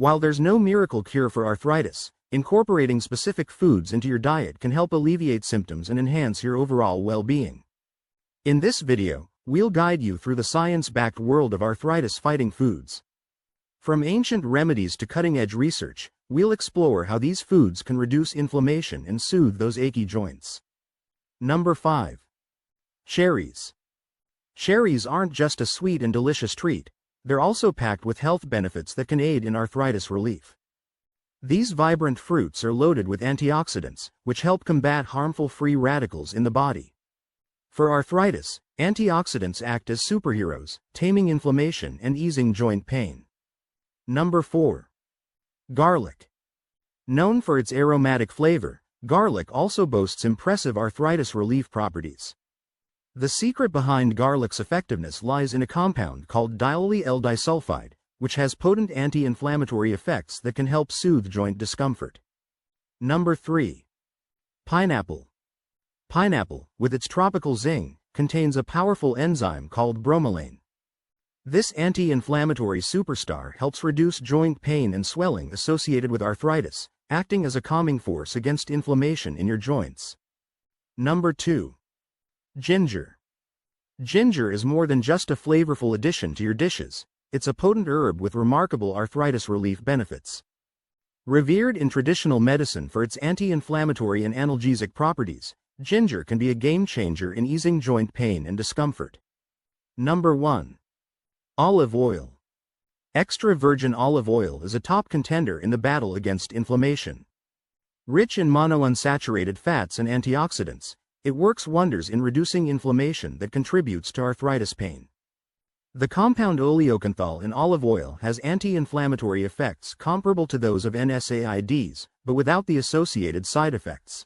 While there's no miracle cure for arthritis, incorporating specific foods into your diet can help alleviate symptoms and enhance your overall well-being. In this video, we'll guide you through the science-backed world of arthritis-fighting foods. From ancient remedies to cutting-edge research, we'll explore how these foods can reduce inflammation and soothe those achy joints. Number 5. Cherries. Cherries aren't just a sweet and delicious treat, they're also packed with health benefits that can aid in arthritis relief. These vibrant fruits are loaded with antioxidants, which help combat harmful free radicals in the body. For arthritis, antioxidants act as superheroes, taming inflammation and easing joint pain. Number 4. Garlic. Known for its aromatic flavor, garlic also boasts impressive arthritis relief properties. The secret behind garlic's effectiveness lies in a compound called diallyl L-disulfide, which has potent anti-inflammatory effects that can help soothe joint discomfort. Number 3. Pineapple. Pineapple, with its tropical zing, contains a powerful enzyme called bromelain. This anti-inflammatory superstar helps reduce joint pain and swelling associated with arthritis, acting as a calming force against inflammation in your joints. Number 2. Ginger. Ginger is more than just a flavorful addition to your dishes, it's a potent herb with remarkable arthritis relief benefits. Revered in traditional medicine for its anti-inflammatory and analgesic properties, ginger can be a game-changer in easing joint pain and discomfort. Number 1. Olive oil. Extra virgin olive oil is a top contender in the battle against inflammation. Rich in monounsaturated fats and antioxidants, it works wonders in reducing inflammation that contributes to arthritis pain. The compound oleocanthal in olive oil has anti-inflammatory effects comparable to those of NSAIDs, but without the associated side effects.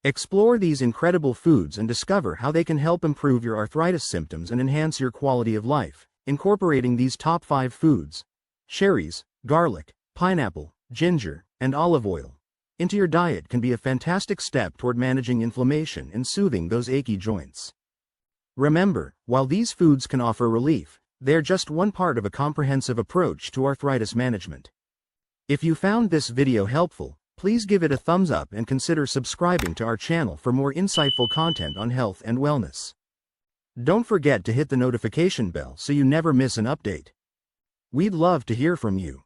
Explore these incredible foods and discover how they can help improve your arthritis symptoms and enhance your quality of life. Incorporating these top 5 foods, cherries, garlic, pineapple, ginger, and olive oil, into your diet can be a fantastic step toward managing inflammation and soothing those achy joints. Remember, while these foods can offer relief, they're just one part of a comprehensive approach to arthritis management. If you found this video helpful, please give it a thumbs up and consider subscribing to our channel for more insightful content on health and wellness. Don't forget to hit the notification bell so you never miss an update. We'd love to hear from you.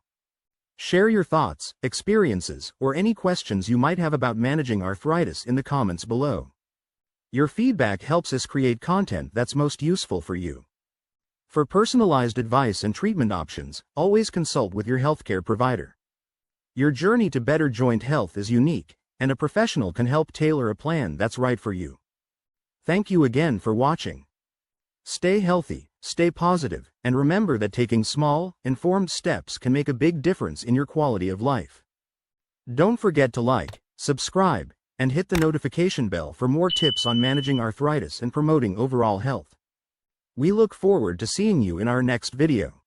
Share your thoughts, experiences, or any questions you might have about managing arthritis in the comments below. Your feedback helps us create content that's most useful for you. For personalized advice and treatment options, always consult with your healthcare provider. Your journey to better joint health is unique, and a professional can help tailor a plan that's right for you. Thank you again for watching. Stay healthy, stay positive, and remember that taking small, informed steps can make a big difference in your quality of life. Don't forget to like, subscribe, and hit the notification bell for more tips on managing arthritis and promoting overall health. We look forward to seeing you in our next video.